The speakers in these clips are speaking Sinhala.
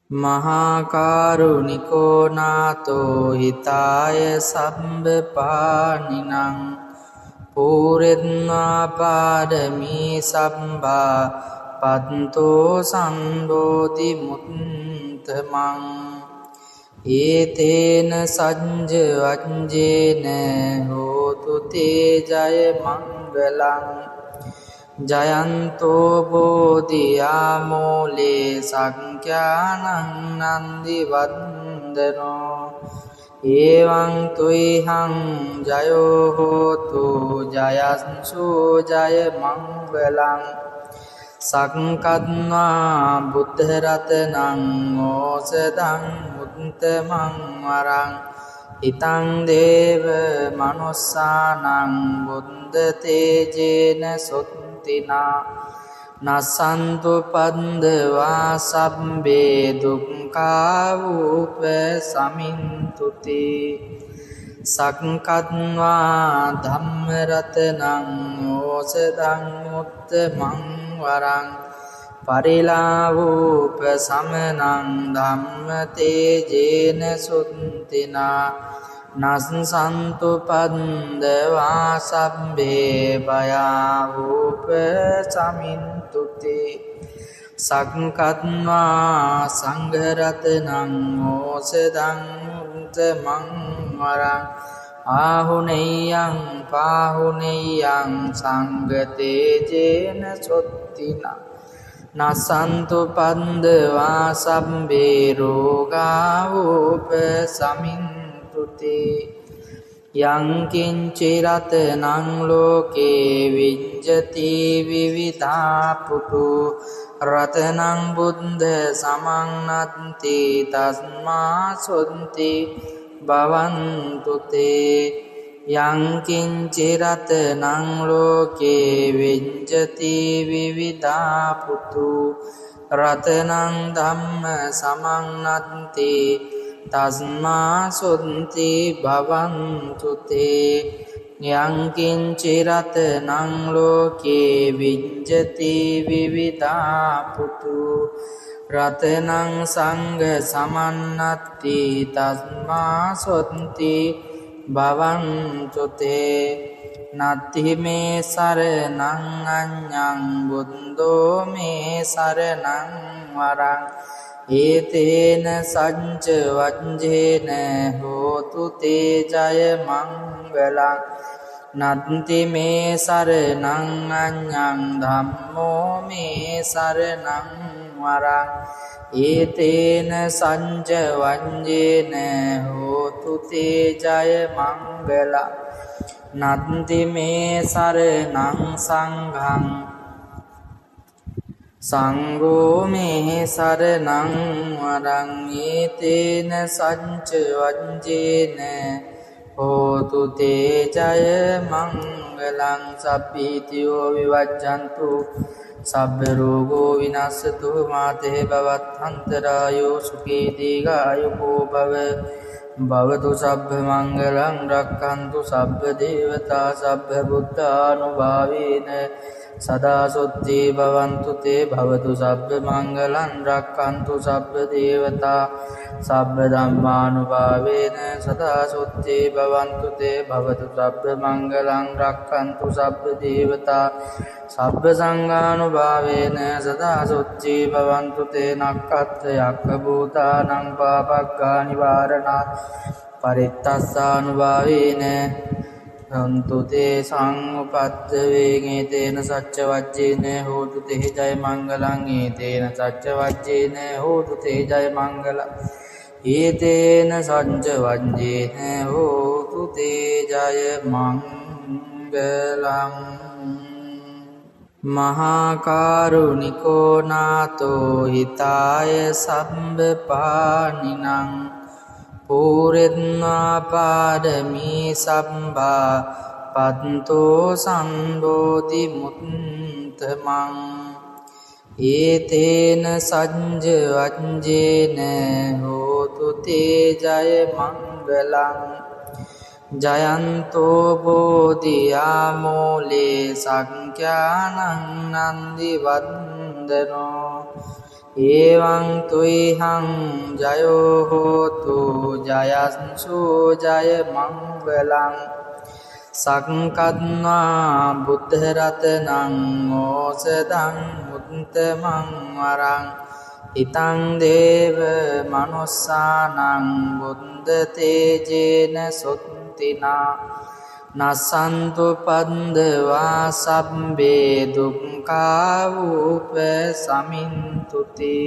මහාකාරුණිකෝ නාතෝ හිතාය සම්බපානිනං පූරෙත්වා පාඩමී සම්බා පත්තෝ සම්බෝධි මුත්තමං ඒතේන සජ්ජ වජ්ජේන හෝතු තේ ජය මංගලං ජයන්තෝ බෝධියාමෝලේ සංඛ්‍යානං නන්දි වන්දනෝ එවං තුයිහං ජයෝ හෝතු ජයස්සු ජය මංගලං සක්කත්වා බුද්ධ රතනං ඕසදං මුත්තමං වරං ඉතං දේව මනුස්සානං බුද්ධ තේජේන සොත්තිනා නසන්තු පන්දවා සබ්බේ දුක්ඛා වූප සමින්තුති සක්කත්වා ධම්ම රතනං ඕසදං මුත්තමං වරං පරිලාවූප සමනං ධම්ම තේජේන සුත්තිනා නස්සන්තු පන්දවා සබ්බේ භයාවූප සමින්තුති සක්කත්වා සංඝරතනං ඕසදං මුත්තමං වරං ආහුනේයං පාහුනේයං සංඝතේජේන සොත්තිනා නසන්තු පන්දවා සබ්බේ රෝගා වූප සමින්තුති යං කිංචි රතනං ලෝකේ විඤ්ජති විවිධා පුතු රතනං බුද්ධ සමන්නත්ති තස්මා සොන්ති භවන්තු තේ යං කිංචි රතනං ලෝකේ විඤ්ජති විවිධා පුතු රතනං ධම්ම සමන්නත්ති තස්මා සොන්ති භවන්තු තේ යං කිංචි රතනං ලෝකේ විඤ්ජති විවිධා පුතු රතනං සංඝ සමන්නත්ති තස්මා සොන්ති භවන්තු තේ නත්ති මේ සරණං අඤ්ඤං බුද්ධෝ මේ සරණං වරං ඒතේන සච්ච වජ්ජේන හෝතු තේ ජය මංගලං නත්ති මේ සරණං අඤ්ඤං ධම්මෝ මේ සරණං වරං ඒතේන සංජ වංජේන හෝතු තේ ජය මංගලං නත්ති මේ සරණං සංඝං සංඝෝ මේ සරණං වරං ඒතේන සංජ වංජේන හෝතු තේ ජය මංගලං සබ්බීතියෝ විවජ්ජන්තු සබ්බ රෝගෝ විනස්සතු මාතේ භවත්තරායෝ සුඛී දීඝායුකෝ භව භවතු සබ්බ මංගලං රක්ඛන්තු සබ්බ දේවතා සබ්බ බුද්ධානුභාවේන සදා සොත්ති භවන්තු තේ භවතු සබ්බ මංගලං රක්ඛන්තු සබ්බ දේවතා සබ්බ ධම්මානුභාවේන සදා සොත්ති භවන්තු තේ භවතු සබ්බ මංගලං රක්ඛන්තු සබ්බ දේවතා සබ්බ සංඝානුභාවේන සදා සොත්ති භවන්තු තේ නක්ඛත් යක්ඛ භූතානං පාපක්ඛා නිවාරණා පරිත්තස්සානුභාවේන හන්තු තේ සංඋපත්ත වේගේතේන සච්ච වජ්ජේන හෝතු තේ ජය මංගලං ඒතේන සච්ච වජ්ජේන හෝතු තේ ජය මංගලං ඒතේන සංජ වජ්ජේන හෝතු තේ ජය මංගලං මහාකාරුණිකෝ නාතෝ හිතාය සම්බපානිනං පූරෙත්වා පාඩමී සම්බා පත්තෝ සම්බෝධි මුත්තමං ඒතේන සජ්ජ වජ්ජේන හෝතු තේ ජය මංගලං ජයන්තෝ බෝධියාමෝලේ සංඛ්‍යානං නන්දි වන්දනෝ එවං තුයිහං ජයෝ හෝතු ජයන්සු ජය මංගලං සක්කත්වා බුද්ධ රතනං ඕසදං මුත්තමං වරං ඉතං දේව මනුස්සානං බුද්ධ තේජේන සොත්තිනා නසන්තු පද්දවා සබ්බේ දුක්ඛා වූප සමින්තුති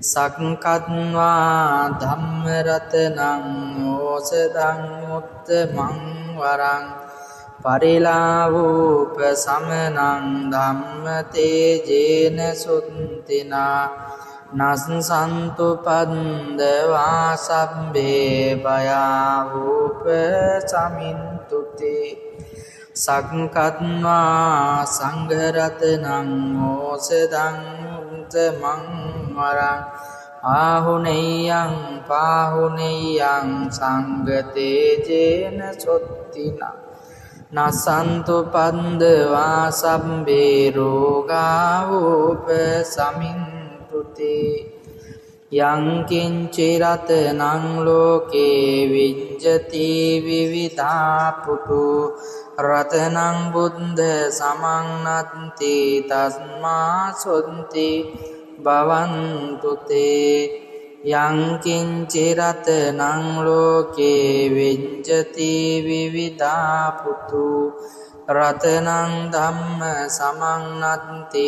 සක්කත්වා ධම්ම රතනං ඕසදං මුත්තමං වරං පරිලාවූප සමනං ධම්ම තේජේන සුත්තිනා නස්සන්තු පද්දවා සබ්බේ භයාවූප සමින්තුති සක්කත්වා සංඝරතනං ඕසදං මුත්තමං වරං ආහුනේයං පාහුනේයං සංඝතේජේන සොත්තිනා නසන්තු පද්දවා සබ්බේ රෝගාවූප සමින්තුති යං කිංචි රතනං ලෝකේ විජ්ජති විවිධා පුතු රතනං බුද්ධ සමන්නත්ති තස්මා සොත්ති භවන්තු තේ යං කිංචි රතනං ලෝකේ විජ්ජති විවිධා පුතු රතනං ධම්ම සමන්නත්ති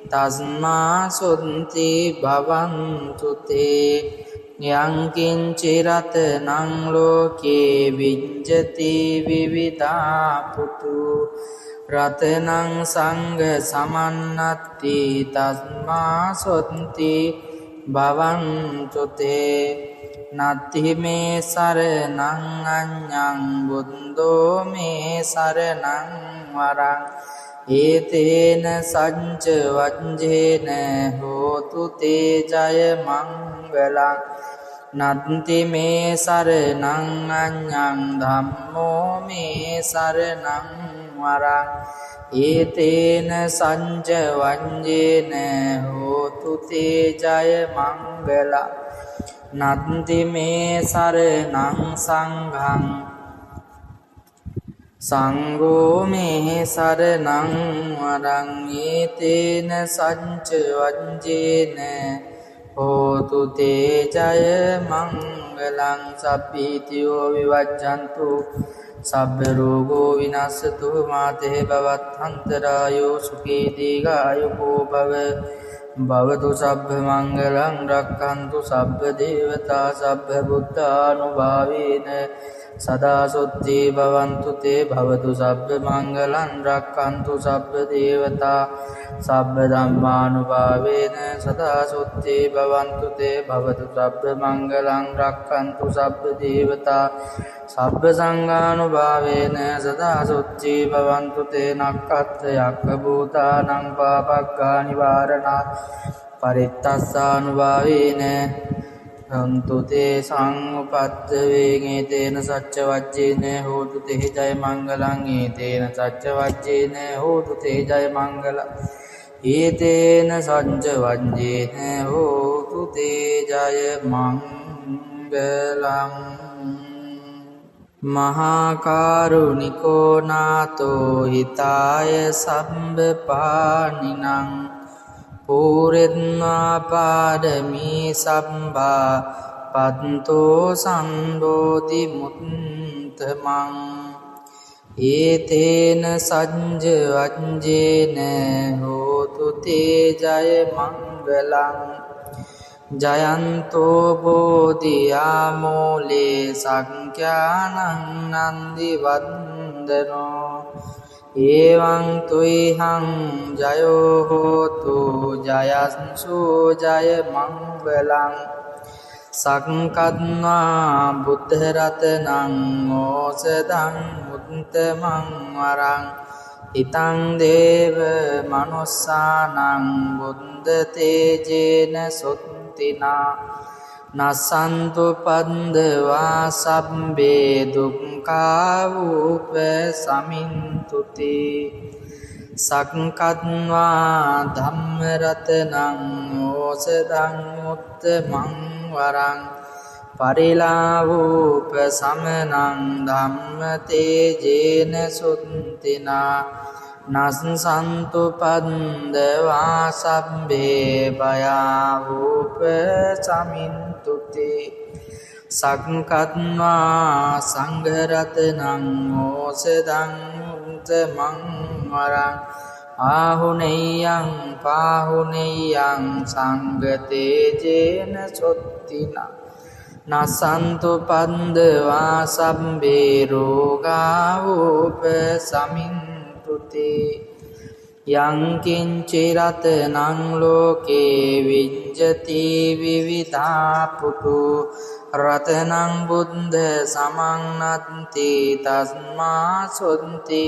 තස්මා සොත්ති භවන්තු තේ යං කිංචි රතනං ලෝකේ විජ්ජති විවිධා පුතු රතනං සංඝ සමන්නත්ති තස්මා සොත්ති භවන්තු තේ නත්ති මේ සරණං අඤ්ඤං බුද්ධෝ මේ සරණං වරං ඒතේන සච්ච වජ්ජේන හෝතු තේ ජය මංගලං නත්ති මේ සරණං අඤ්ඤං ධම්මෝ මේ සරණං වරං ඒතේන සච්ච වජ්ජේන හෝතු තේ ජය මංගලං නත්ති මේ සරණං සංඝං සංඝෝ මේ සරණං වරං ඒතේන සච්ච වජ්ජේන හෝතු තේ ජය මංගලං සබ්බීතියෝ විවජ්ජන්තු සබ්බ රෝගෝ විනස්සතු මාතේ භවත්තරායෝ සුඛී දීඝායුකෝ භව භවතු සබ්බ මංගලං රක්ඛන්තු සබ්බ දේවතා සබ්බ බුද්ධානුභාවේන සදා සොත්ති භවන්තු තේ භවතු සබ්බ මංගලං රක්ඛන්තු සබ්බ දේවතා සබ්බ ධම්මානුභාවේන සදා සොත්ති භවන්තු තේ භවතු සබ්බ මංගලං රක්ඛන්තු සබ්බ දේවතා සබ්බ සංඝානුභාවේන සදා සොත්ති භවන්තු තේ නක්ඛත් යක්ඛ භූතානං පාපක්ඛා නිවාරණා පරිත්තස්සානුභාවේන සන්තු තේ සංඋපත්ත වේගේතේන සච්ච වජ්ජේන හෝතු තේ ජය මංගලං ඒතේන සච්ච වජ්ජේන හෝතු තේ ජය මංගලං ඒතේන සච්ච වජ්ජේන හෝතු තේ ජය මංගලං මහා කරුණිකෝ නාතෝ හිතාය සම්බපානිනං පූරෙත්වා පාරමී සම්භා පත්තෝ සම්බෝධි මුත්තමං ඒතේන සච්ච වජ්ජේන හෝතු තේ ජය මංගලං ජයන්තෝ බෝධියාමූලේ සංඛ්‍යානං නන්දි වන්දනෝ එවං තුයිහං ජයෝ හෝතු ජයන්සු ජය මංගලං සක්කත්වා බුද්ධ රතනං ඕසදං මුත්තමං වරං ඉතං දේව මනුස්සානං බුද්ධ තේජේන සොත්තිනා නසන්තු පද්දවා සබ්බේ දුක්ඛා වූප සමින්තුති සක්කත්වා ධම්මරතනං ඕසදං උත්තමං වරං පරිලාවූප සමනං ධම්ම තේජේන සුත්තිනා නස්සන්තු පන්දවා සබ්බේ භයාවූප සමින්තුති සක්කත්වා සංඝරතනං ඕසදං උත්තමං වරං ආහුනේයං පාහුනේයං සංඝතේජේන සොත්තිනා නසන්තු පන්දවා සබ්බේ රෝගාවූප සමින්තුති යං කිංචි රතනං ලෝකේ විඤ්ජති විවිධා පුතු රතනං බුද්ධ සමන්නත්ති තස්මා සොන්ති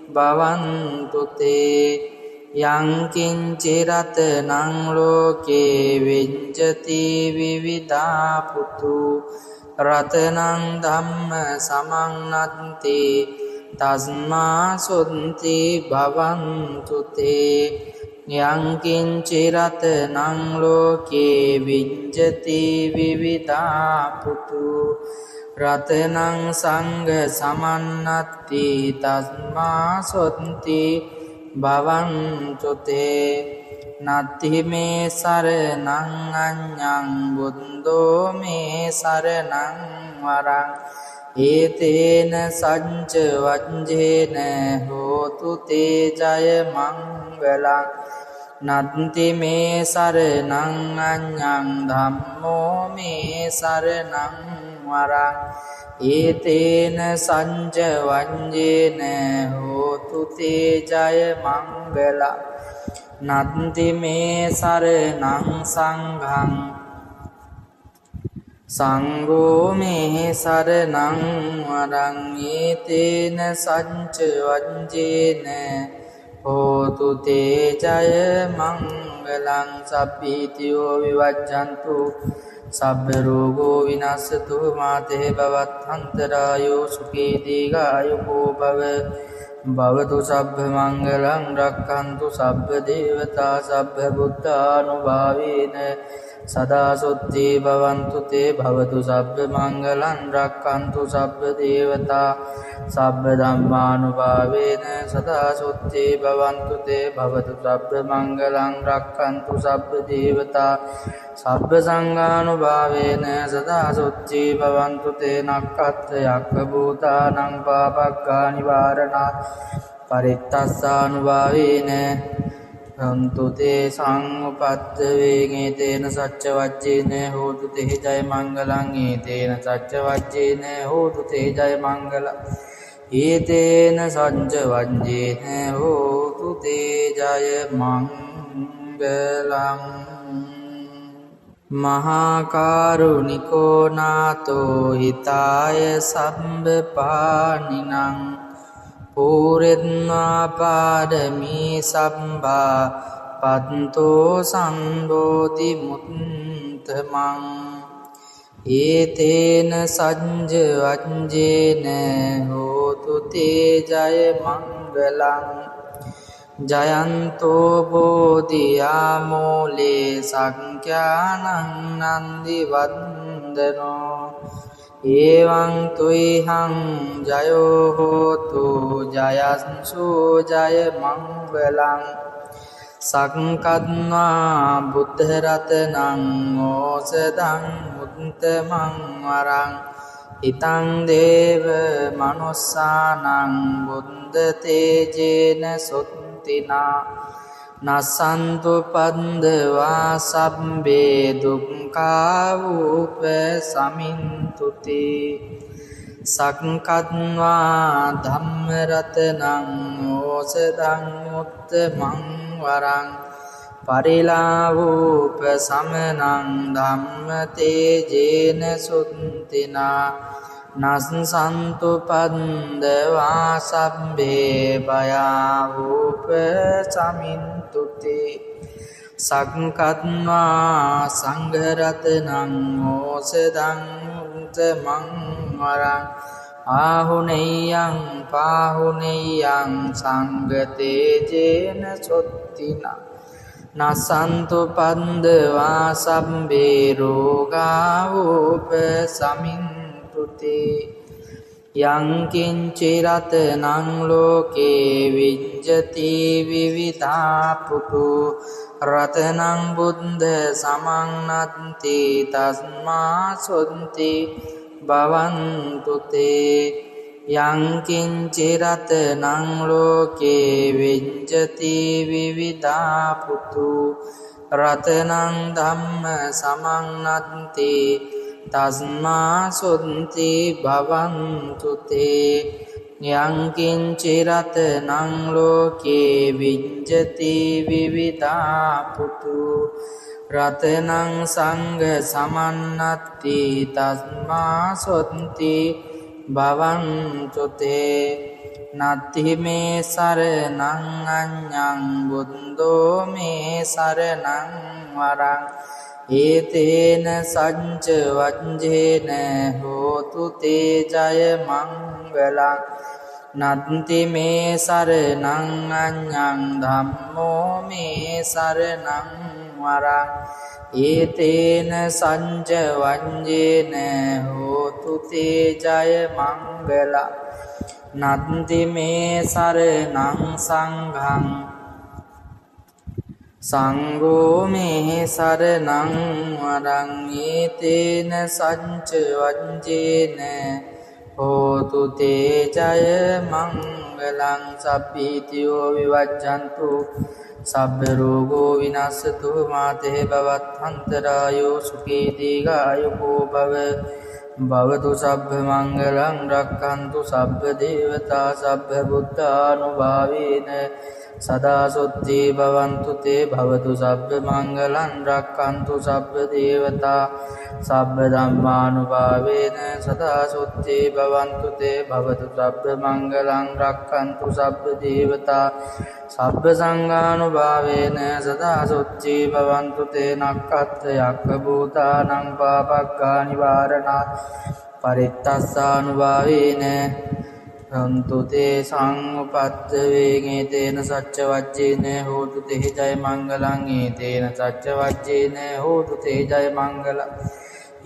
භවන්තු තේ යං කිංචි රතනං ලෝකේ විඤ්ජති විවිධා පුතු රතනං ධම්ම සමන්නත්ති තස්මා සොන්ති භවන්තු තේ යං කිංචි රතනං ලෝකේ විඤ්ජති විවිධා පුතු රතනං සංඝ සමන්නත්ති තස්මා සොන්ති භවන්තු තේ නත්ති මේ සරණං අඤ්ඤං බුද්ධෝ මේ සරණං වරං ඒතේන සච්ච වජ්ජේන හෝතු තේ ජය මංගලං නත්ති මේ සරණං අඤ්ඤං ධම්මෝ මේ සරණං වරං ඒතේන සච්ච වජ්ජේන හෝතු තේ ජය මංගලං නත්ති මේ සරණං සංඝං සංඝෝ මේ සරණං වරං ඒතේන සච්ච වජ්ජේන හෝතු තේ ජය මංගලං සබ්බීතියෝ විවජ්ජන්තු සබ්බ රෝගෝ විනස්සතු මාතේ භවත්තරායෝ සුඛී දීඝායුකෝ භව භවතු සබ්බ මංගලං රක්ඛන්තු සබ්බ දේවතා සබ්බ බුද්ධානුභාවේන සදා සොත්ති භවන්තු තේ භවතු සබ්බ මංගලං රක්ඛන්තු සබ්බ දේවතා සබ්බ ධම්මානුභාවේන සදා සොත්ති භවන්තු තේ භවතු සබ්බ මංගලං රක්ඛන්තු සබ්බ දේවතා සබ්බ සංඝානුභාවේන සදා සොත්ති භවන්තු තේ නක්ඛත් යක්ඛ භූතානං පාපක්ඛා නිවාරණා පරිත්තස්සානුභාවේන හන්තු තේ සංඋපත්ත වේගේ තේන සච්ච වජ්ජේන හෝතු තේ ජය මංගලං ඒතේන සච්ච වජ්ජේන හෝතු තේ ජය මංගලං ඒතේන සච්ච වජ්ජේන හෝතු තේ ජය මංගලං මහා කරුණිකෝ නාතෝ හිතාය සම්බපානිනං පූරෙත්වා පාඩමී සම්බා පත්තෝ සම්බෝධි මුත්තමං ඒතේන සච්ච වජ්ජේන හෝතු තේ ජය මංගලං ජයන්තෝ බෝධියාමූලේ සංඛ්‍යානං නන්දි වන්දනෝ එවං තුයිහං ජයෝ හෝතු ජයස්සු ජය මංගලං සක්කත්වා බුද්ධ රතනං ඕසදං උත්තමං වරං හිතං දේව මනුස්සානං බුද්ධ තේජේන සොත්තිනා නසන්තු පන්දවා සබ්බේ දුක්ඛාවූප සමින්තුති සක්කත්වා ධම්මරතනං ඕසදං උත්තමං වරං පරිලාවූප සමනං ධම්ම තේජේන සුත්තිනා නස්සන්තු පන්දවා සබ්බේ භයාවූප සමින්තුති සක්කත්වා සංඝරතනං ඕසදං උත්තමං වරං ආහුනේයං පාහුනේයං සංගතේජේන සොත්තිනා නසන්තු පන්දවා සම්බේ රෝගා උපසමින්තුතේ යං කිංචි රතනං ලෝකේ විජ්ජති විවිධා පුතු රතනං බුද්ධ සමන්නත්ති තස්මා සොන්ති භවන්තු තේ යං කිංචි රතනං ලෝකේ විජ්ජති විවිධා පුතු රතනං ධම්ම සමන්නත්ති තස්මා සොන්ති භවන්තු තේ යං කිංචි රතනං ලෝකේ විජ්ජති විවිධා පුතු රතනං සංඝ සමන්නත්ති තස්මා සොන්ති භවන්තු තේ නත්ති මේ සරණං අඤ්ඤං බුද්ධෝ මේ සරණං වරං ඒතේන සච්ච වජ්ජේන හෝතු තේ ජය මංගලං නත්ති මේ සරණං අඤ්ඤං ධම්මෝ මේ සරණං වරං ඒතේන සච්ච වජ්ජේන හෝතු තේ ජය මංගලං නත්ති මේ සරණං සංඝං සංඝෝ මේ සරණං වරං ඒතේන සච්ච වජ්ජේන හෝතු තේ ජය මංගලං සබ්බීතියෝ විවජ්ජන්තු සබ්බ රෝගෝ විනස්සතු මාතේ භවත්තරායෝ සුඛී දීඝායුකෝ භව භවතු සබ්බ මංගලං රක්ඛන්තු සබ්බ දේවතා සබ්බ බුද්ධානුභාවේන සදා සොත්ති භවන්තු තේ භවතු සබ්බ මංගලං රක්ඛන්තු සබ්බ දේවතා සබ්බ ධම්මානුභාවේන සදා සොත්ති භවන්තු තේ භවතු සබ්බ මංගලං රක්ඛන්තු සබ්බ දේවතා සබ්බ සංඝානුභාවේන සදා සොත්ති භවන්තු තේ නක්ඛත් යක්ඛ භූතානං පාපක්ඛා නිවාරණා පරිත්තස්සානුභාවේන හන්තු තේ සංඋපත්ත වේගේතේන සච්ච වජ්ජේන හෝතු තේ ජය මංගලං ඒතේන සච්ච වජ්ජේන හෝතු තේ ජය මංගලං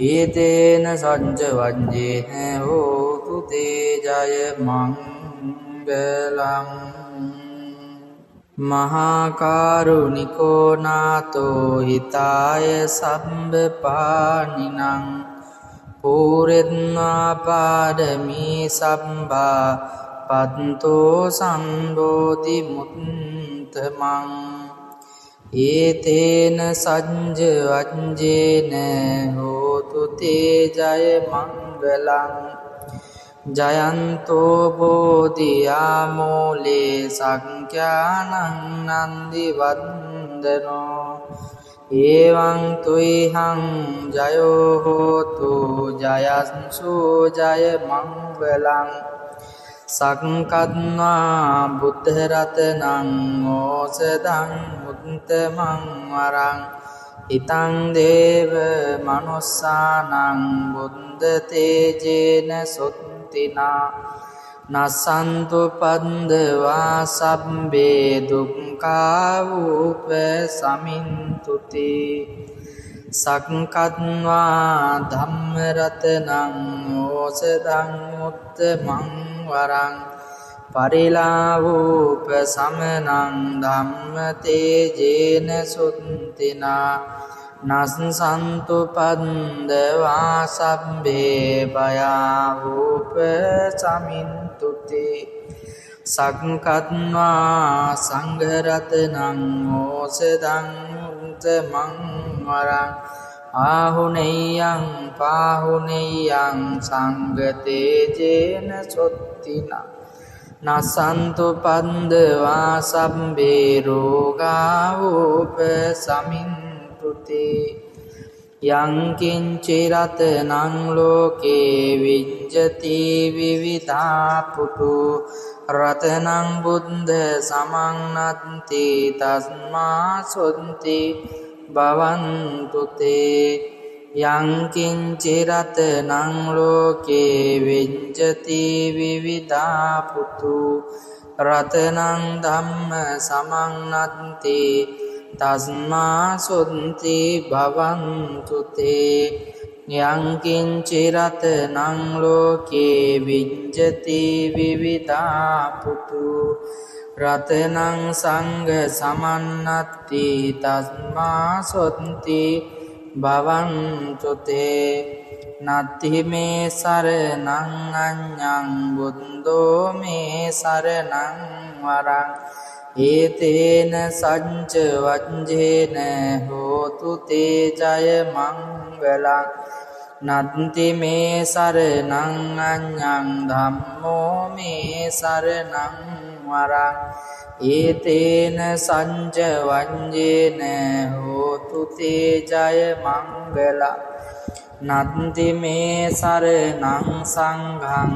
ඒතේන සච්ච වජ්ජේන හෝතු තේ ජය මංගලං මහා කරුණිකෝ නාතෝ හිතාය සම්බපානිනං පූරෙත්වා පාරමී සම්භා පත්තෝ සම්බෝධි මුත්තමං ඒතේන සච්ච වජ්ජේන හෝතු තේ ජය මංගලං ජයන්තෝ බෝධියාමූලේ සංඛ්‍යානං නන්දි වන්දනෝ එවං තුයිහං ජයෝ හෝතු ජයස්සු ජය මංගලං සක්කත්වා බුද්ධ රතනං ඕසදං මුත්තමං වරං ඉතං දේව මනුස්සානං බුද්ධ තේජේන සොත්තිනා නසන්තු පන්දවා සබ්බේ දුක්ඛා උපසමින්තුති සක්කත්වා ධම්ම රතනං ඕසදං මුත්තමං වරං පරිලාවෝපසමනං ධම්ම තේජේන සුත්තිනා නස්සන්තු පන්දවා සබ්බේ භයාවෝපසමින්තුති සක්කත්වා සංඝරතනං ඕසදං මුත්තමං වරං ආහුනේයං පාහුනේයං සංගතේජේන සොත්තිනා නසන්තු පන්දවා සබ්බේ රෝගා උපසමින්තුති යං කිංචි රතනං ලෝකේ විජ්ජති විවිධා පුතු රතනං බුද්ධ සමන්නත්ති තස්මා සොන්ති භවන්තු තේ යං කිංචි රතනං ලෝකේ විඤ්ඤති විවිධා පුතු රතනං ධම්ම සමන්නත්ති තස්මා සොන්ති භවන්තු තේ යං කිංචි රතනං ලෝකේ විඤ්ඤති විවිධා පුතු රතනං සංඝ සමන්නත්ති තස්මා සොන්ති භවන්තු තේ නත්ති මේ සරණං අඤ්ඤං බුද්ධෝ මේ සරණං වරං ඒතේන සච්ච වජ්ජේන හෝතු තේ ජය මංගලං නත්ති මේ සරණං අඤ්ඤං ධම්මෝ මේ සරණං වරං ඒතේන සංජ වංජේන හෝතු තේ ජය මංගල නත්ති මේ සරණං සංඝං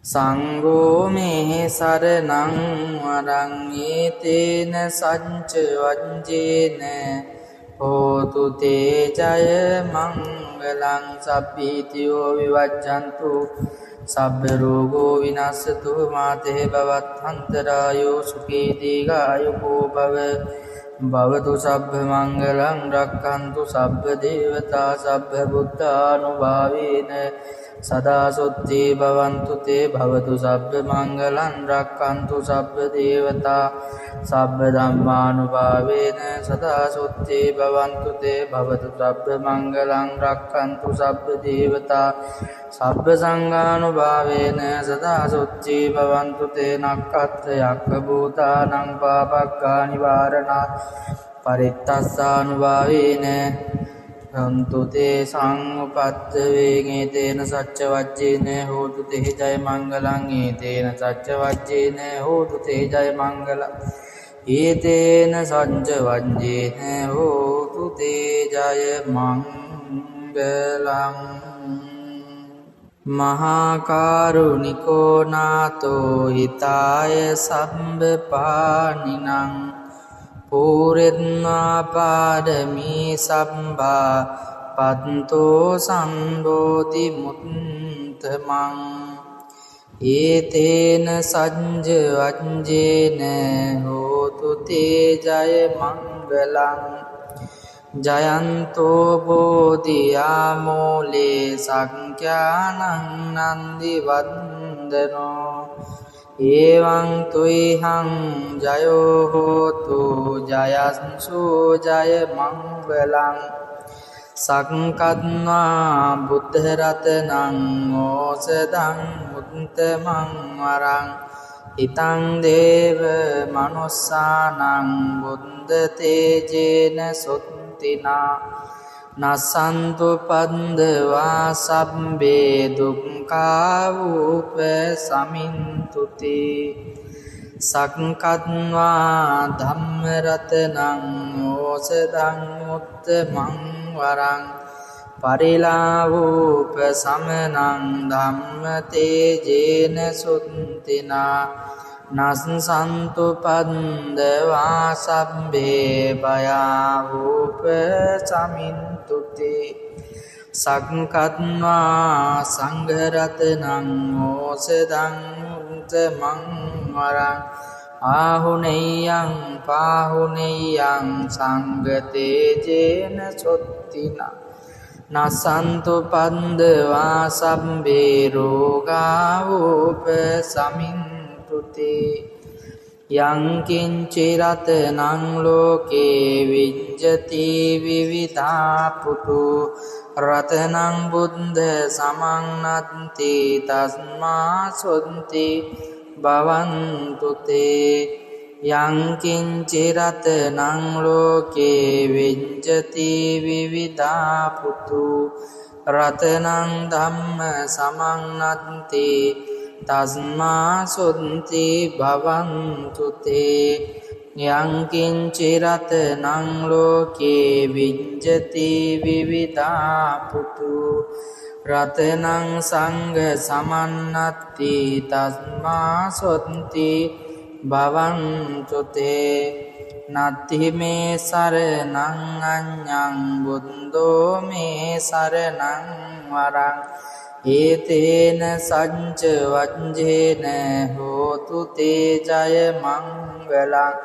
සංඝෝ මේ සරණං වරං ඒතේන සංජ වංජේන හෝතු තේ ජය මංගලං සබ්බීතියෝ විවජ්ජන්තු සබ්බ රෝගෝ විනස්සතු මාතේ භවත්තරායෝ සුඛී දීඝායුකෝ භව භවතු සබ්බ මංගලං රක්ඛන්තු සබ්බ දේවතා සබ්බ බුද්ධානුභාවේන සදා සොත්ති භවන්තු තේ භවතු සබ්බ මංගලං රක්ඛන්තු සබ්බ දේවතා සබ්බ ධම්මානුභාවේන සදා සොත්ති භවන්තු තේ භවතු සබ්බ මංගලං රක්ඛන්තු සබ්බ දේවතා සබ්බ සංඝානුභාවේන සදා සොත්ති භවන්තු තේ නක්ඛත් යක්ඛ භූතානං පාපක්ඛා නිවාරණා පරිත්තස්සානුභාවේන සන්තු තේ සංඋපත්ත වේගේතේන සච්ච වච්චේන හෝතු තේ ජය මංගලං ඒතේන සච්ච වච්චේන හෝතු තේ ජය මංගලං ඒතේන සච්ච වච්චේන හෝතු තේ ජය මංගලං මහා කරුණිකෝ නාතෝ හිතාය සම්බපානිනං පූරෙත්වා පාරමී සම්බා පත්තෝ සම්බෝධි මුත්තමං ඒතේන සච්ච වච්චේන හෝතු තේ ජය මංගලං ජයන්තෝ බෝධියාමෝලේ සංඛ්‍යානං නන්දි වන්දනෝ එවං තුයිහං ජයෝ හෝතු ජයස්සු ජය මංගලං සක්කත්වා බුද්ධ රතනං ඕසදං මුත්තමං වරං ඉතං දේව මනුස්සානං බුද්ධ තේජේන සොත්තිනා නසන්තු පද්දවා සබ්බේ දුක්ඛා වූප සමින්තුති සක්කත්වා ධම්ම රතනං ඕසදං මුත්තමං වරං පරිලාවූප සමනං ධම්ම තේජේන සුත්තිනා නස්සන්තු පද්දවා සබ්බේ භයාවූප සමින්තුති සක්කත්වා සංඝ රතනං ඕසදං මුත්තමං වරං ආහුනේයං පාහුනේයං සංඝ තේජේන සොත්තිනා නසන්තු පද්දවා සබ්බේ රෝගාවූප සමින්තුති යං කිංචි රතනං ලෝකේ විඤ්ඤති විවිධා පුතු රතනං බුද්ධ සමන්නත්ති තස්මා සොන්ති භවන්තු තේ යං කිංචි රතනං ලෝකේ විඤ්ඤති විවිධා පුතු රතනං ධම්ම සමන්නත්ති තස්මා සොන්ති භවන්තු තේ යං කිංචි රතනං ලෝකේ විඤ්ඤති විවිධා පුතු රතනං සංඝ සමන්නත්ති තස්මා සොන්ති භවන්තු තේ නත්ති මේ සරණං අඤ්ඤං බුද්ධෝ මේ සරණං වරං ඒතේන සච්ච වජ්ජේන හෝතු තේ ජය මංගලං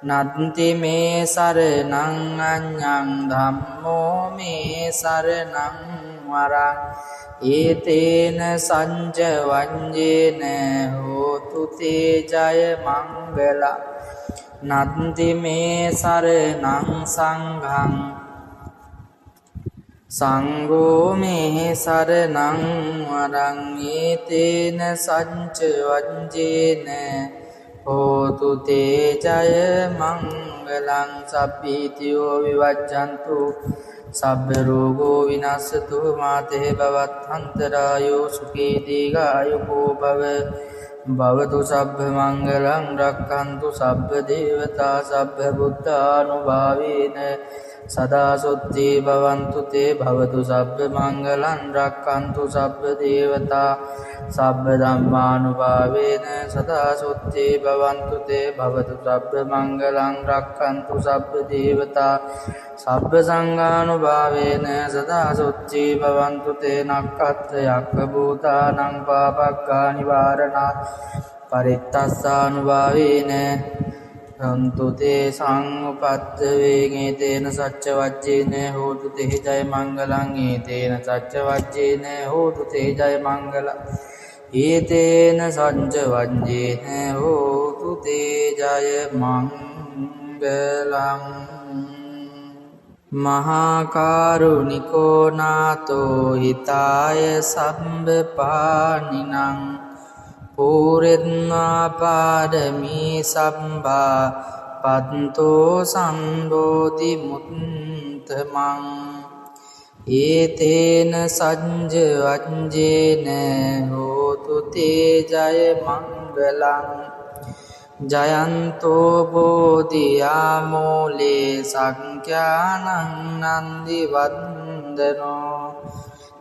නත්ති මේ සරණං අඤ්ඤං ධම්මෝ මේ සරණං වරං ඒතේන සච්ච වජ්ජේන හෝතු තේ ජය මංගලං නත්ති මේ සරණං සංඝං සංඝෝ මේ සරණං වරං ඒතේන සච්ච වජ්ජේන හෝතු තේ ජය මංගලං සබ්බීතියෝ විවජ්ජන්තු සබ්බ රෝගෝ විනස්සතු මාතේ භවත්තරායෝ සුඛී දීඝායුකෝ භව භවතු සබ්බ මංගලං රක්ඛන්තු සබ්බ දේවතා සබ්බ බුද්ධානුභාවේන සදා සොත්ති භවන්තු තේ භවතු සබ්බ මංගලං රක්ඛන්තු සබ්බ දේවතා සබ්බ ධම්මානුභාවේන සදා සොත්ති භවන්තු තේ භවතු සබ්බ මංගලං රක්ඛන්තු සබ්බ දේවතා සබ්බ සංඝානුභාවේන සදා සොත්ති භවන්තු තේ නක්ඛත් යක්ඛ භූතානං පාපක්ඛා නිවාරණා පරිත්තස්සානුභාවේන සන්තු තේ සංඋපත්ත වේගේතේන සච්ච වජ්ජේන හෝතු තේ ජය මංගලං ඒතේන සච්ච වජ්ජේන හෝතු තේ ජය මංගලං ඒතේන සච්ච වජ්ජේන හෝතු තේ ජය මංගලං මහා කරුණිකෝ නාතෝ හිතාය සම්බපානිනං පූරෙත්වා පාරමී සම්භා පත්තෝ සම්බෝධි මුත්තමං ඒතේන සච්ච වජ්ජේන හෝතු තේ ජය මංගලං ජයන්තෝ බෝධියාමූලේ සංඛ්‍යානං නන්දි වන්දනෝ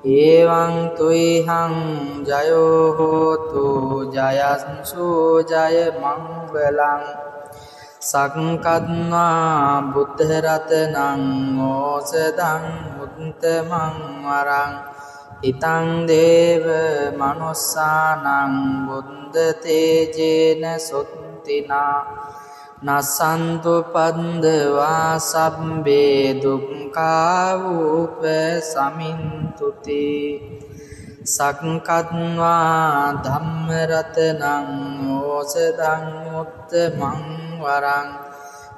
එවං තුයිහං ජයෝ හෝතු ජයන්සු ජය මංගලං සක්කත්වා බුද්ධ රතනං ඕසදං මුත්තමං වරං හිතං දේව මනුස්සානං බුද්ධ තේජේන සොත්තිනා නසන්තු පද්දවා සබ්බේ දුක්ඛා වූප සමින්තුති සක්කත්වා ධම්ම රතනං ඕසදං මුත්තමං වරං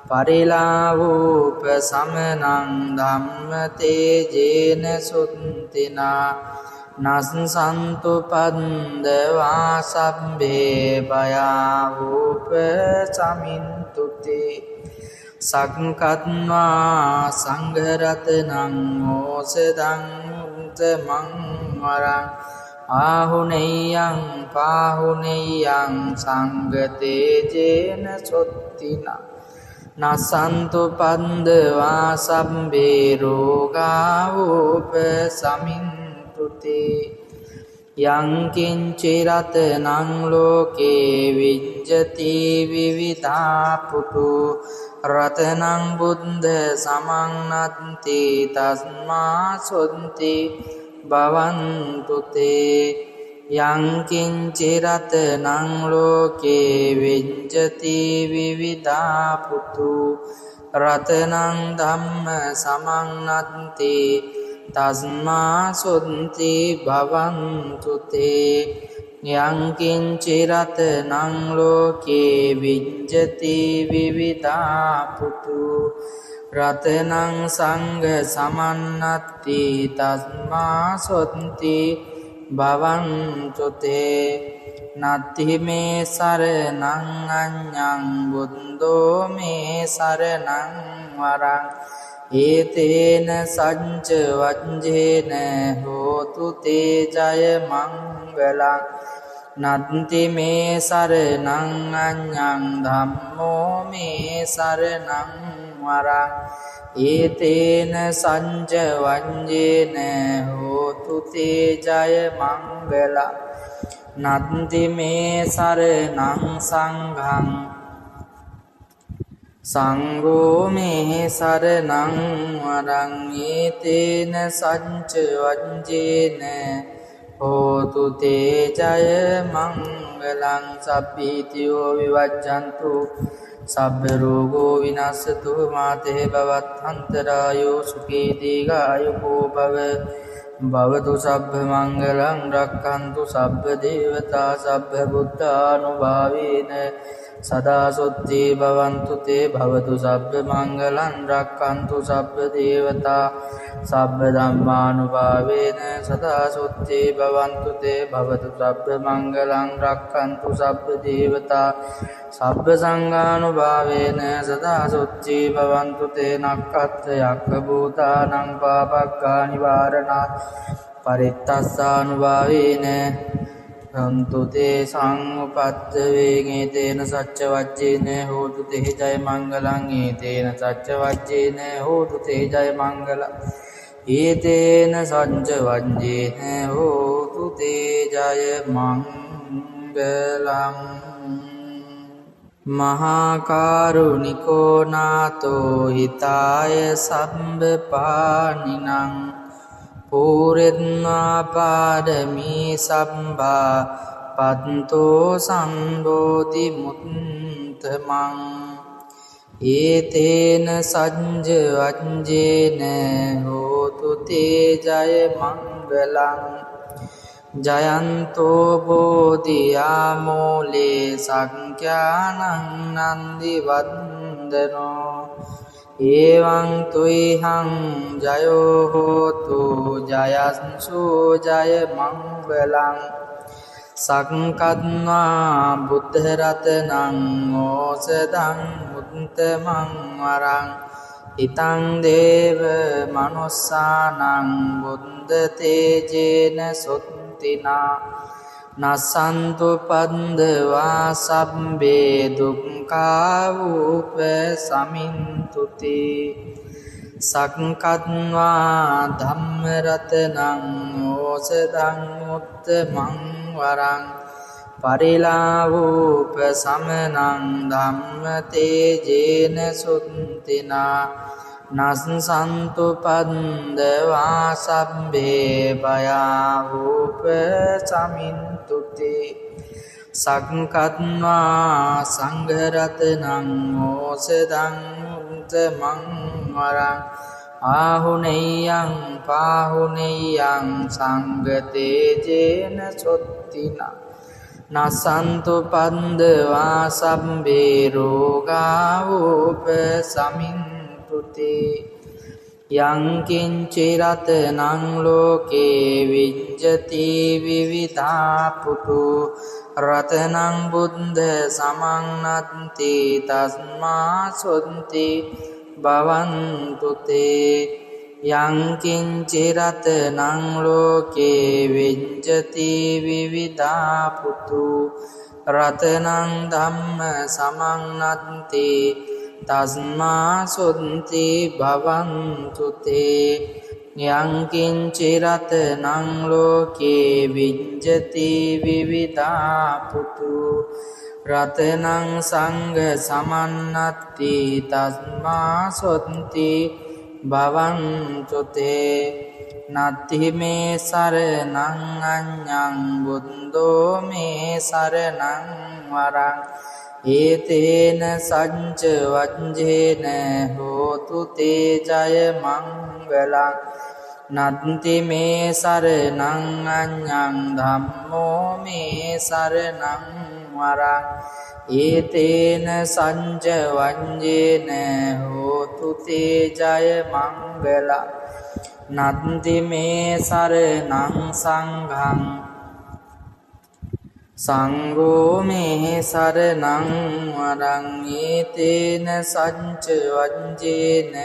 පරිලාවූප සමනං ධම්ම තේජේන සුත්තිනා නස්සන්තු පද්දවා සබ්බේ භයාවූප සමින්තුති සක්කත්වා සංඝ රතනං ඕසදං මුත්තමං වරං ආහුනේයං පාහුනේයං සංඝ තේජේන සොත්තිනා නසන්තු පද්දවා සබ්බේ රෝගා වූප සමින්තුති යං කිංචි රතනං ලෝකේ විජ්ජති විවිධා පුතු රතනං බුද්ධ සමං නත්ති තස්මා සොන්ති භවන්තු තේ යං කිංචි රතනං ලෝකේ විජ්ජති විවිධා පුතු රතනං ධම්ම සමං නත්ති තස්මා සොන්ති භවන්තු තේ යං කිංචි රතනං ලෝකේ විජ්ජති විවිධා පුතු රතනං සංඝ සමන්නත්ති තස්මා සොන්ති භවන්තු තේ නත්ති මේ සරණං අඤ්ඤං බුද්ධෝ මේ සරණං වරං ඒතේන සච්ච වජ්ජේන හෝතු තේ ජය මංගලං නත්ති මේ සරණං අඤ්ඤං ධම්මෝ මේ සරණං වරං ඒතේන සච්ච වජ්ජේන හෝතු තේ ජය මංගලං නත්ති මේ සරණං සංඝං සංඝෝ මේ සරණං වරං ඒතේන සච්ච වජ්ජේන හෝතු තේ ජය මංගලං සබ්බීතියෝ විවජ්ජන්තු සබ්බ රෝගෝ විනස්සතු මාතේ භවත්හන්තරායෝ සුඛී දීඝායුකෝ භව භවතු සබ්බ මංගලං රක්ඛන්තු සබ්බ දේවතා සබ්බ බුද්ධානුභාවේන සදා සොත්ති භවන්තු තේ භවතු සබ්බ මංගලං රක්ඛන්තු සබ්බ දේවතා සබ්බ ධම්මානුභාවේන සදා සොත්ති භවන්තු තේ භවතු සබ්බ මංගලං රක්ඛන්තු සබ්බ දේවතා සබ්බ සංඝානුභාවේන සදා සොත්ති භවන්තු තේ නක්ඛත් යක්ඛ භූතානං පාපක්ඛා නිවාරණා පරිත්තස්සානුභාවේන අන්තු තේ සංඋපත්ත වේගේතේන සච්ච වජ්ජේන හෝතු තේ ජය මංගලං ඒතේන සච්ච වජ්ජේන හෝතු තේ ජය මංගලං ඒතේන සච්ච වජ්ජේන හෝතු තේ ජය මංගලං මහා කරුණිකෝ නාතෝ හිතාය සම්බ පානිනං පූරෙත්වා පාරමී සම්භා පත්තෝ සම්බෝධි මුත්තමං ඒතේන සච්ච වජ්ජේන හෝතු තේ ජය මංගලං ජයන්තෝ බෝධියාමූලේ සංඛ්‍යානං නන්දි වන්දනෝ එවං තුයිහං ජයෝ හෝතු ජයස්සු ජය මංගලං සක්කත්වා බුද්ධ රතනං ඕසදං මුත්තමං වරං ඉතං දේව මනුස්සානං බුද්ධ තේජේන සොත්තිනා නසන්තු පන්දවා සබ්බේ දුක්ඛා වූප සමින්තුති සක්කත්වා ධම්ම රතනං ඕසදං මුත්තමං වරං පරිලාවූප සමනං ධම්ම තේජේන සුත්තිනා නස්සන්තු පන්දවා සබ්බේ භයාවූප සමින්තුති සක්කත්වා සංඝරතනං ඕසදං මුත්තමං වරං ආහුනේයං පාහුනේයං සංඝතේජේන සොත්තිනා නසන්තු පන්දවා සබ්බේ රෝගා වූප සමින්තුති යං කිංචි රතනං ලෝකේ විජ්ජති විවිධා පුතු රතනං බුද්ධ සමන්නත්ති තස්මා සොන්ති භවන්තු තේ යං කිංචි රතනං ලෝකේ විජ්ජති විවිධා පුතු රතනං ධම්ම සමන්නත්ති තස්මා සොන්ති භවන්තු තේ යං කිංචි රතනං ලෝකේ විජ්ජති විවිධා පුතු රතනං සංඝ සමන්නත්ති තස්මා සොන්ති භවන්තු තේ නත්ති මේ සරණං අඤ්ඤං බුද්ධෝ මේ සරණං වරං ඒතේන සච්ච වජ්ජේන හෝතු තේ ජය මංගලං නත්ති මේ සරණං අඤ්ඤං ධම්මෝ මේ සරණං වරං ඒතේන සච්ච වජ්ජේන හෝතු තේ ජය මංගලං නත්ති මේ සරණං සංඝං සංඝෝ මේ සරණං වරං ඒතේන සච්ච වජ්ජේන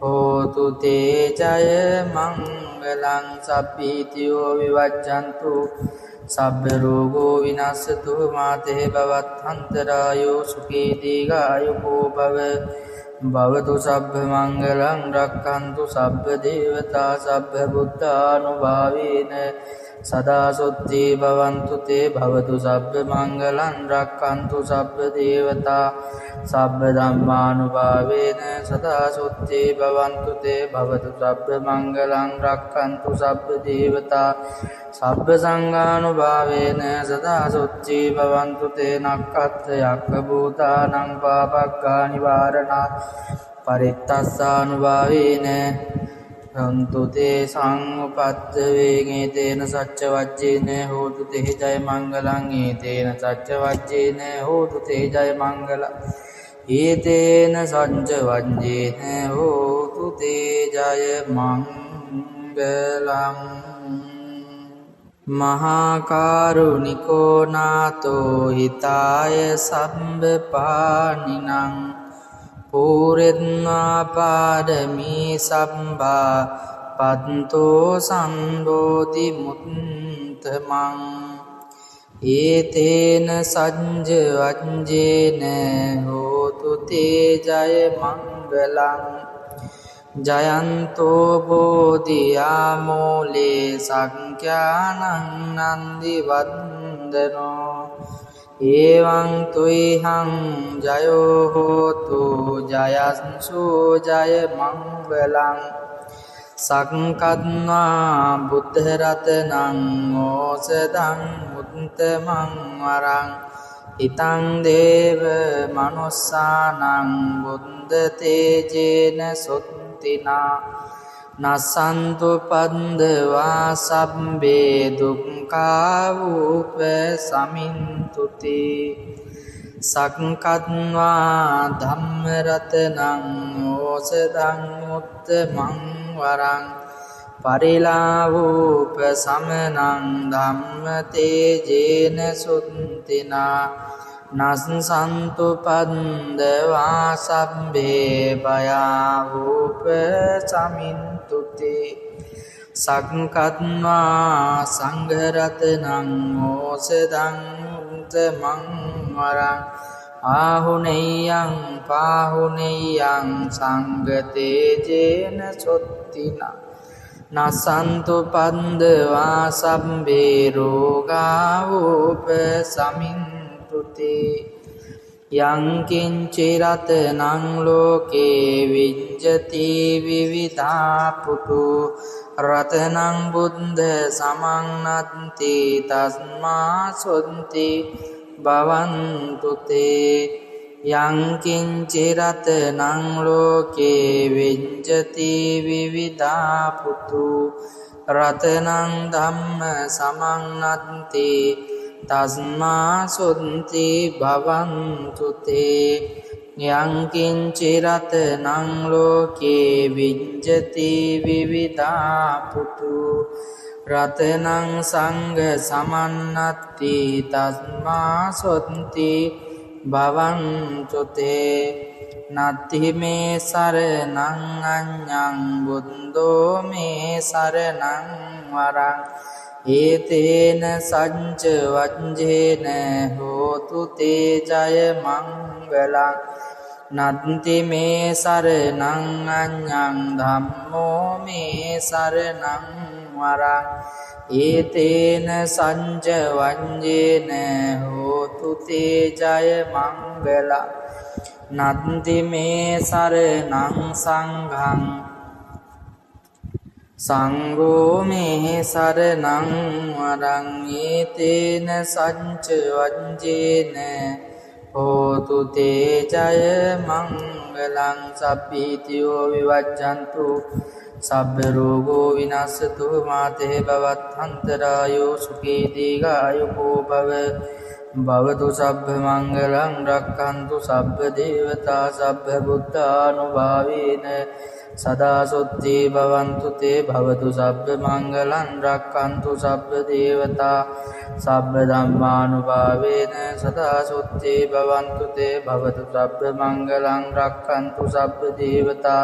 හෝතු තේ ජය මංගලං සබ්බීතියෝ විවජ්ජන්තු සබ්බ රෝගෝ විනස්සතු මාතේ භවත්හන්තරායෝ සුඛී දීඝායුකෝ භව භවතු සබ්බ මංගලං රක්ඛන්තු සබ්බ දේවතා සබ්බ බුද්ධානුභාවේන सदा सुद्धि भवन्तु ते भवतु सब්බ मङ्गलं रक्षन्तु सब්බ देवता सब්බ धम्मानुभावेन सदा सुद्धि भवन्तु ते भवतु सब්බ मङ्गलं रक्षन्तु सब්බ देवता सब්බ සංඝානුභාවේන सदा सुद्धि भवन्तु ते नक्ඛත්ථයක්ඛ භූතානං පාපක්ඛා නිවාරණා परित्तस्सानुभावेन रन्तु ते संउपत्त वेगेतेन सच्च वज्जेन होतु ते जय मङ्गलं एतेन सच्च वज्जेन होतु ते जय मङ्गलं एतेन सच्च वज्जेन होतु ते जय मङ्गलम् महाकारुणिको नातो हिताय सम्बपाणिनं पूरयित्वा पारमी सम्भा पन्तो सम्बोधिमुत्तमम् एतेन सञ्जवञ्जेन होतु ते जय मङ्गलम् जयन्तो बोधियामूले सङ्ख्यानं नन्दिवन्दनो एवं तुह्यं जयो होतु जयंसु जय मङ्गलं संकद्वा बुद्धरत्नं ओषधं उत्तमं वरं इतं देव मनुष्याणां बुद्धतेजेन सुत्तिना नसन्तु पन्धवा सब्बे दुःखावुपशमिन्तु ते संकद्वा धम्मरत्नं ओषधं उत्तमं वरं परिलाभोपशमनं धम्मतेजेन सुत्तिना नसन्तु पन्धवा सब्बे भयावुपशमिन्तु ते संकद्वा संघरत्नं ओषधं उत्तमं वरं आहुनेयं पाहुनेयं संगतेजेन सुत्तिना नसन्तु पन्धवा सब्बे रोगावुपशमिन्तु ते यं किञ्चिरत्नं लोके विद्यते विविधा पुतु रत्नं बुद्धसमं नत्ति तस्मात्सुद्धि भवन्तु ते यं किञ्चिरत्नं लोके विद्यते विविधा पुतु रत्नं धम्मसमं नत्ति तस्मात्सुद्धि भवन्तु ते यं किञ्चिरत्नं लोके विद्यते विविधा पुतु रत्नं संघसमं नत्ति तस्मात्सुद्धि भवन्तु ते नत्ति मे शरणं अन्यं बुद्धो मे शरणं वरं एतेन सञ्च वज्रेन होतु ते जय मङ्गलं नत्ति मे शरणं अन्यं धम्मो मे शरणं वरं एतेन सञ्च वज्रेन होतु ते जय मङ्गलं नत्ति मे शरणं संघं संඝो मे शरणं वरं एतेन सञ्च वज्रेन होतु ते जय मङ्गलं सब्बीतियो विवज्जन्तु सब्बरोगो विनश्यतु माते भवत्वन्तरायो सुखी दीर्घायुको भवतु सब्बमङ्गलं रक्षन्तु सब्बदेवता सब्बबुद्धानुभावेन सदा सुद्धि भवन्तु ते भवतु सब्बमङ्गलं रक्षन्तु सब्बदेवता सब्बधम्मानुभावेन सदा सुद्धि भवन्तु ते भवतु सब्बमङ्गलं रक्षन्तु सब्बदेवता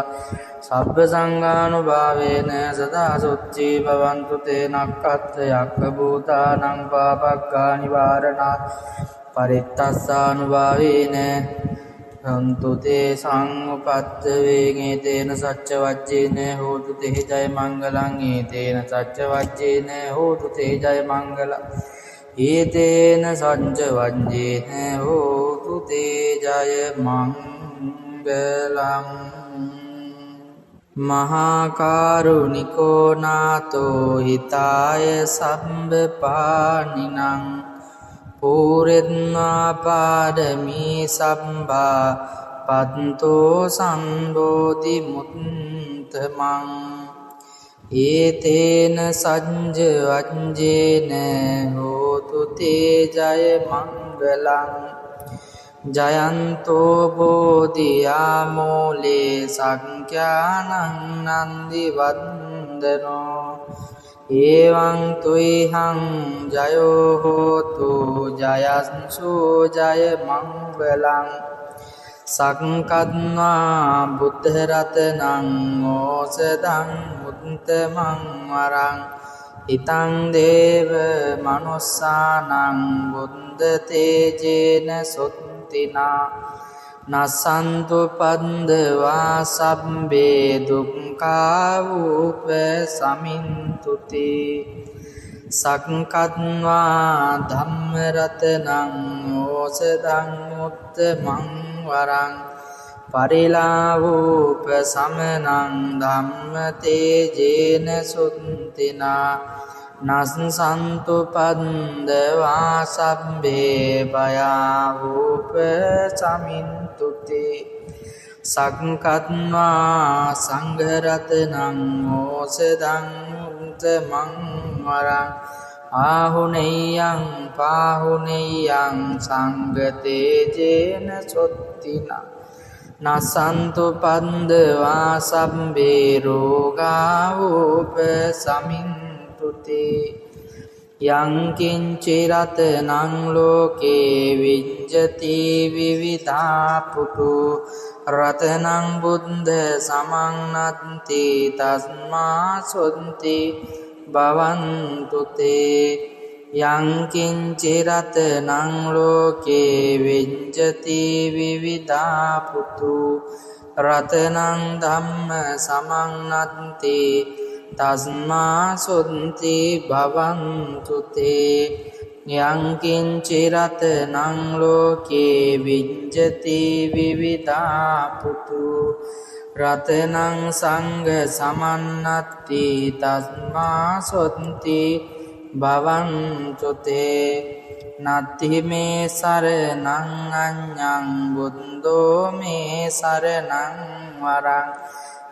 सब्बसङ्घानुभावेन सदा सुद्धि भवन्तु ते नक्ඛත්ථයක්ඛ භූතානං පාපක්ඛා නිවාරණා परित्तस्सानुभावेन අන්තු තේ සංඋපත්ත වේගේතේන සච්ච වජ්ජේන හෝතු තේ ජය මංගලං ඒතේන සච්ච වජ්ජේන හෝතු තේ ජය මංගලං ඒතේන සච්ච වජ්ජේන හෝතු තේ ජය මංගලං මහා කරුණිකෝ නාතෝ හිතාය සම්බපානිනං පූරෙත්වා පාඩමී සම්බා පත්තෝ සම්බෝධි මුත්තමං ඒතේන සජ්ජ වජ්ජේන හෝතු තේ ජය මංගලං ජයන්තෝ බෝධියාමෝලේ සංඛ්‍යානං නන්දි වන්දනෝ එවං තුයිහං ජයෝ හෝතු ජයස්සු ජය මංගලං සක්කත්වා බුද්ධ රතනං ඕසදං මුත්තමං වරං ඉතං දේව මනුස්සානං බුද්ධ තේජේන සොත්තිනා නසන්තු පන්දවා සබ්බේ දුක්ඛා වූප සමින්තුති සක්කත්වා ධම්ම රතනං ඕසදං මුත්තමං වරං පරිලාවූප සමනං ධම්ම තේජේන සුත්තිනා නස්සන්තු පන්දවා සබ්බේ භයාවූප සමින්තුති සක්කත්වා සංඝරතනං ඕසදං මුත්තමං වරං ආහුනේයං පාහුනේයං සංඝතේජේන සොත්තිනා නසන්තු පන්දවා සබ්බේ රෝගාවූප සමින්තුති යං කිංචි රතනං ලෝකේ විඤ්ජති විවිධා පුතු රතනං බුද්ධ සමන්නත්ති තස්මා සොන්ති භවන්තු තේ යං කිංචි රතනං ලෝකේ විඤ්ජති විවිධා පුතු රතනං ධම්ම සමන්නත්ති තස්මා සොන්ති භවන්තු තේ යං කිංචි රතනං ලෝකේ විඤ්ජති විවිධා පුතු රතනං සංඝ සමන්නත්ති තස්මා සොන්ති භවන්තු තේ නත්ති මේ සරණං අඤ්ඤං බුද්ධෝ මේ සරණං වරං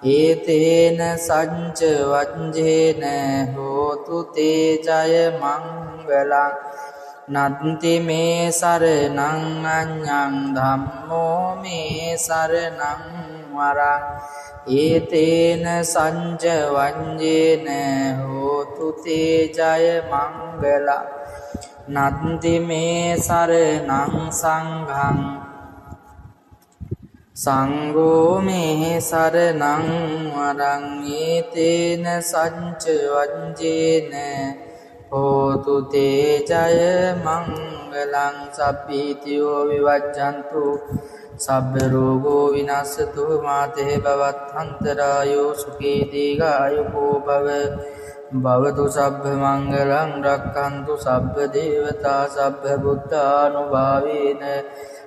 ඒතේන සච්ච වජ්ජේන හෝතු තේ ජය මංගලං නත්ති මේ සරණං අඤ්ඤං ධම්මෝ මේ සරණං වරං ඒතේන සච්ච වජ්ජේන හෝතු තේ ජය මංගලං නත්ති මේ සරණං සංඝං සංඝෝ මේ සරණං වරං ඒතේන සච්ච වජ්ජේන හෝතු තේ ජය මංගලං සබ්බීතියෝ විවජ්ජන්තු සබ්බ රෝගෝ විනස්සතු මාතේ භවත්තරායෝ සුඛී දීඝායුකෝ භව භවතු සබ්බ මංගලං රක්ඛන්තු සබ්බ දේවතා සබ්බ බුද්ධානුභාවේන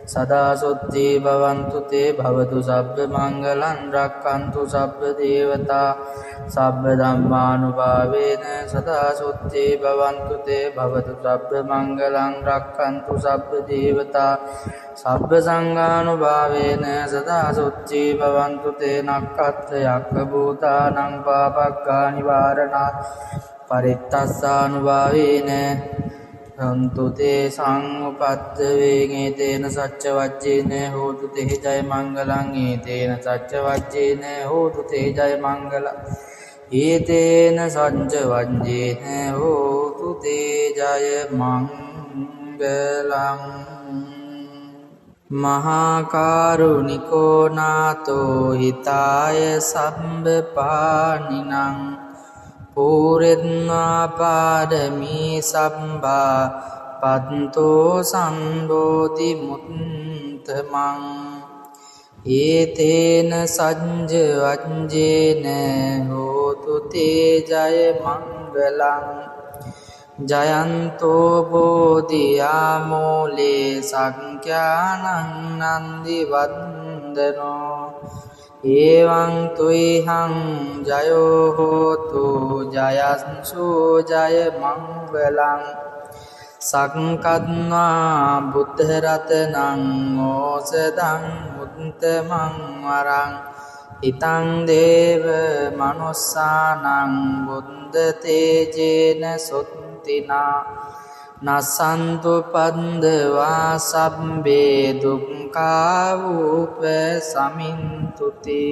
සදා සොත්ති භවන්තු තේ භවතු සබ්බ මංගලං රක්ඛන්තු සබ්බ දේවතා සබ්බ ධම්මානුභාවේන සදා සොත්ති භවන්තු තේ භවතු සබ්බ මංගලං රක්ඛන්තු සබ්බ දේවතා සබ්බ සංඝානුභාවේන සදා සොත්ති භවන්තු තේ නක්ඛත් යක්ඛ භූතානං පාපක්ඛා නිවාරණා පරිත්තස්සානුභාවේන අන්තු තේ සංඋපත්ත වේගේතේන සච්ච වජ්ජේන හෝතු තේ ජය මංගලං ඒතේන සච්ච වජ්ජේන හෝතු තේ ජය මංගලං ඒතේන සච්ච වජ්ජේන හෝතු තේ ජය මංගලං මහා කරුණිකෝ නාතෝ හිතාය සම්බපානිනං පූරෙත්වා පාඩමී සම්බා පත්තෝ සම්බෝධි මුත්තමං ඒතේන සජ්ජ වජ්ජේන හෝතු තේ ජය මංගලං ජයන්තෝ බෝධියාමූලේ සංඛ්‍යානං නන්දි වන්දනෝ එවං තුයිහං ජයෝ හෝතු ජයන්සු ජය මංගලං සක්කත්වා බුද්ධ රතනං ඕසදං මුත්තමං වරං ඉතං දේව මනුස්සානං බුද්ධ තේජේන සුත්තිනා නසන්තු පන්දවා සබ්බේ දුක්ඛා වූප සමින්තුති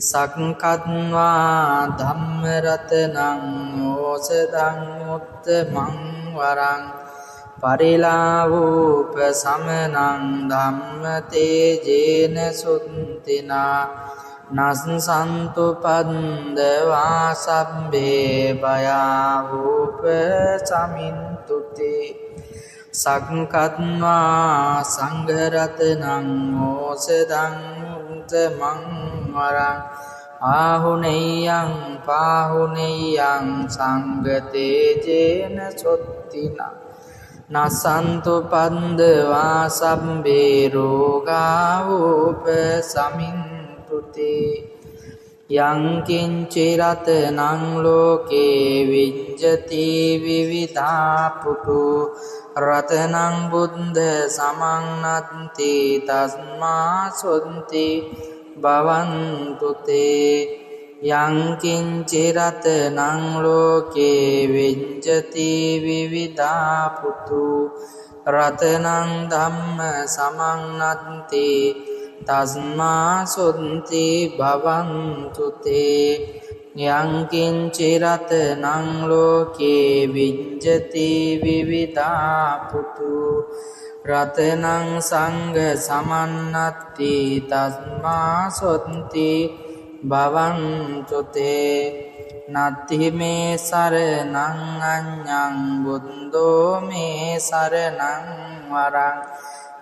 සක්කත්වා ධම්ම රතනං ඕසදං මුත්තමං වරං පරිලාවූප සමනං ධම්ම තේජේන සුත්තිනා නස්සන්තු පන්දවා සබ්බේ භයාවූප සමින්තුති සක්කත්වා සංඝරතනං ඕසදං මුත්තමං වරං ආහුනේයං පාහුනේයං සංඝතේජේන සොත්තිනා නසන්තු පන්දවා සබ්බේ රෝගා වූප සමින්තුති යං කිංචි රතනං ලෝකේ විඤ්ජති විවිධා පුතු රතනං බුද්ධ සමන්නත්ති තස්මා සොන්ති භවන්තු තේ යං කිංචි රතනං ලෝකේ විඤ්ජති විවිධා පුතු රතනං ධම්ම සමන්නත්ති තස්මා සොන්ති භවන්තු තේ යං කිංචි රතනං ලෝකේ විඤ්ජති විවිධා පුතු රතනං සංඝ සමන්නත්ති තස්මා සොන්ති භවන්තු තේ නත්ති මේ සරණං අඤ්ඤං බුද්ධෝ මේ සරණං වරං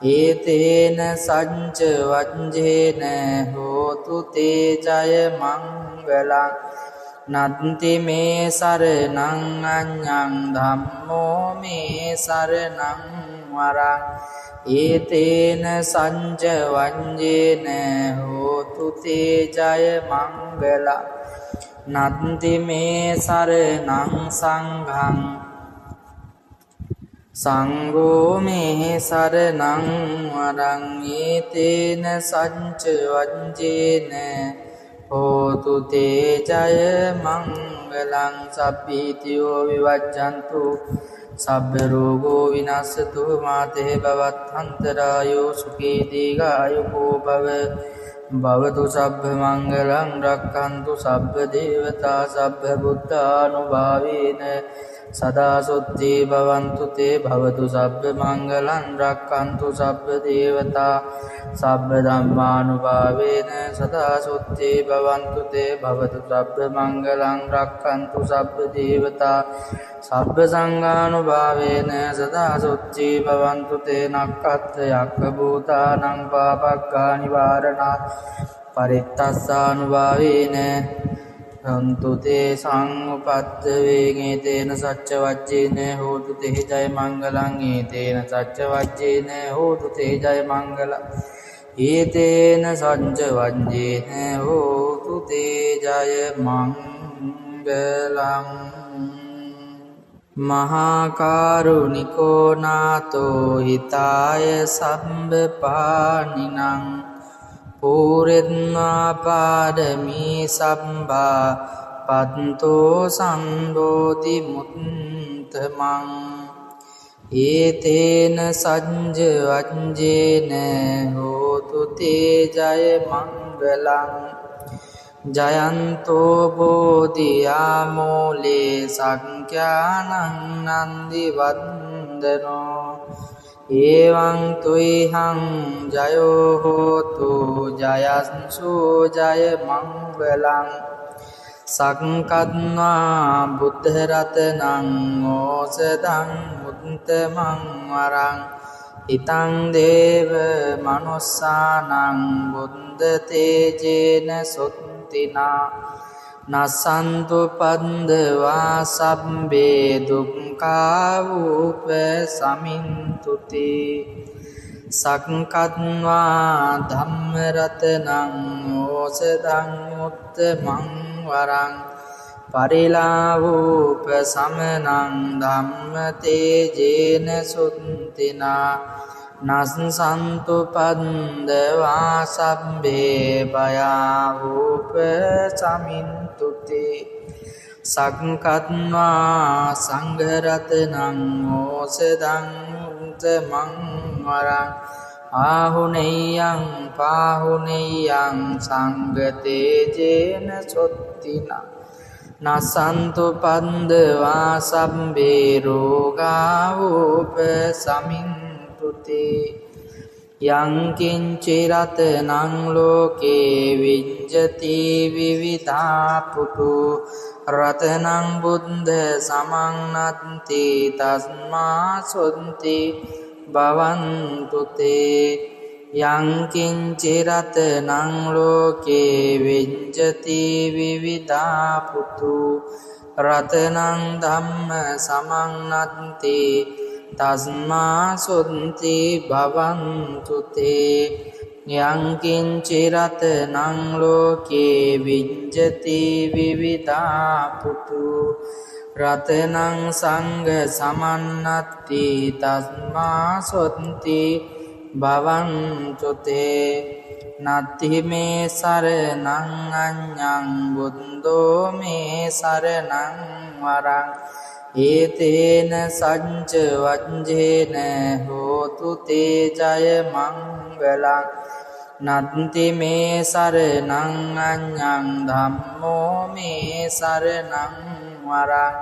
ඒතේන සච්ච වජ්ජේන හෝතු තේ ජය මංගලං නත්ති මේ සරණං අඤ්ඤං ධම්මෝ මේ සරණං වරං ඒතේන සච්ච වජ්ජේන හෝතු තේ ජය මංගලං නත්ති මේ සරණං සංඝං සංඝෝ මේ සරණං වරං ඒතේන සච්ච වජ්ජේන හෝතු තේ ජය මංගලං සබ්බීතියෝ විවජ්ජන්තු සබ්බ රෝගෝ විනස්සතු මාතේ භවත්තරායෝ සුඛී දීඝායුකෝ භව භවතු සබ්බ මංගලං රක්ඛන්තු සබ්බ දේවතා සබ්බ බුද්ධානුභාවේන සදා සොත්ති භවන්තු තේ භවතු සබ්බ මංගලං රක්ඛන්තු සබ්බ දේවතා සබ්බ ධම්මානුභාවේන සදා සොත්ති භවන්තු තේ භවතු සබ්බ මංගලං රක්ඛන්තු සබ්බ දේවතා සබ්බ සංඝානුභාවේන සදා සොත්ති භවන්තු තේ නක්ඛත් යක්ඛ භූතානං පාපක්ඛා නිවාරණා පරිත්තස්සානුභාවේන හන්තු තේ සංඋපත්ත වේගේතේන සච්ච වජ්ජේන හෝතු තේ ජය මංගලං ඒතේන සච්ච වජ්ජේන හෝතු තේ ජය මංගලං ඒතේන සච්ච වජ්ජේන හෝතු තේ ජය මංගලං මහා කරුණිකෝ නාතෝ හිතාය සම්බපානිනං පූරෙත්වා පාරමී සම්බා පත්තෝ සම්බෝධි මුත්තමං ඒතේන සච්ච වජ්ජේන හෝතු තේ ජය මංගලං ජයන්තෝ බෝධියාමූලේ සංඛ්‍යානං නන්දි වන්දනෝ එවං තුයිහං ජයෝ හෝතු ජයන්සු ජය මංගලං සක්කත්වා බුද්ධ රතනං ඕසදං මුත්තමං වරං ඉතං දේව මනුස්සානං බුද්ධ තේජේන සොත්තිනා නසන්තු පන්දවා සබ්බේ දුක්ඛා වූප සමින්තුති සක්කත්වා ධම්ම රතනං ඕසදං උත්තමං වරං පරිලාවූප සමනං ධම්ම තේජේන සුත්තිනා නස්සන්තු පන්දවා සබ්බේ භයාවූප සමින්තුති සක්කත්වා සංඝරතනං ඕසදං උත්තමං වරං ආහුනේයං පාහුනේයං සංඝතේජේන සොත්තිනා නසන්තු පන්දවා සබ්බේ රෝගාවූප සමින්තුති යං කිංචි රතනං ලෝකේ විඤ්ජති විවිධා පුතු රතනං බුද්ධ සමන්නත්ති තස්මා සොන්ති භවන්තු තේ යං කිංචි රතනං ලෝකේ විඤ්ජති විවිධා පුතු රතනං ධම්ම සමන්නත්ති තස්මා සොන්ති භවන්තු තේ යං කිංචි රතනං ලෝකේ විඤ්ජති විවිධා පුතු රතනං සංඝ සමන්නත්ති තස්මා සොන්ති භවන්තු තේ නත්ති මේ සරණං අඤ්ඤං බුද්ධෝ මේ සරණං වරං ඒතේන සච්ච වජ්ජේන හෝතු තේ ජය මංගලං නත්ති මේ සරණං අඤ්ඤං ධම්මෝ මේ සරණං වරං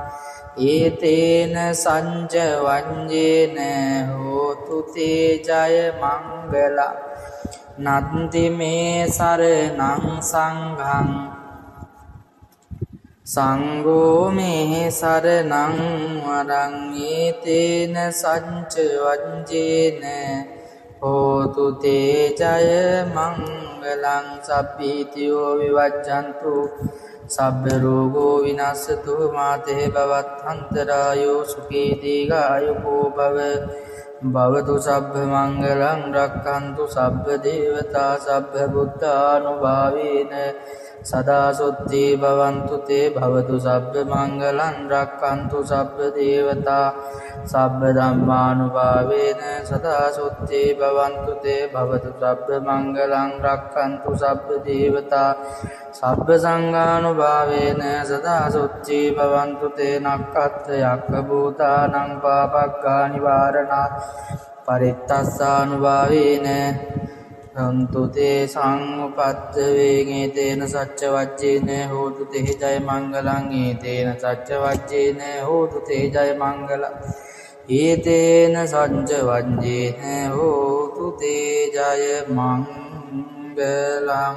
ඒතේන සච්ච වජ්ජේන හෝතු තේ ජය මංගලං නත්ති මේ සරණං සංඝං සංඝෝ මේ සරණං වරං ඒතේන සච්ච වජ්ජේන හෝතු තේ ජය මංගලං සබ්බීතියෝ විවජ්ජන්තු සබ්බ රෝගෝ විනස්සතු මාතේ භවත්තරායෝ සුඛී දීඝායුකෝ භව භවතු සබ්බ මංගලං රක්ඛන්තු සබ්බ දේවතා සබ්බ බුද්ධානුභාවේන සදා සොත්ති භවන්තු තේ භවතු සබ්බ මංගලං රක්ඛන්තු සබ්බ දේවතා සබ්බ ධම්මානුභාවේන සදා සොත්ති භවන්තු තේ භවතු සබ්බ මංගලං රක්ඛන්තු සබ්බ දේවතා සබ්බ සංඝානුභාවේන සදා සොත්ති භවන්තු තේ නක්ඛත් යක්ඛ භූතානං පාපක්ඛා නිවාරණා පරිත්තස්සානුභාවේන සන්තු තේ සංඋපත්ත වේගේතේන සච්ච වජ්ජේන හෝතු තේ ජය මංගලං ඒතේන සච්ච වජ්ජේන හෝතු තේ ජය මංගලං ඒතේන සච්ච වජ්ජේන හෝතු තේ ජය මංගලං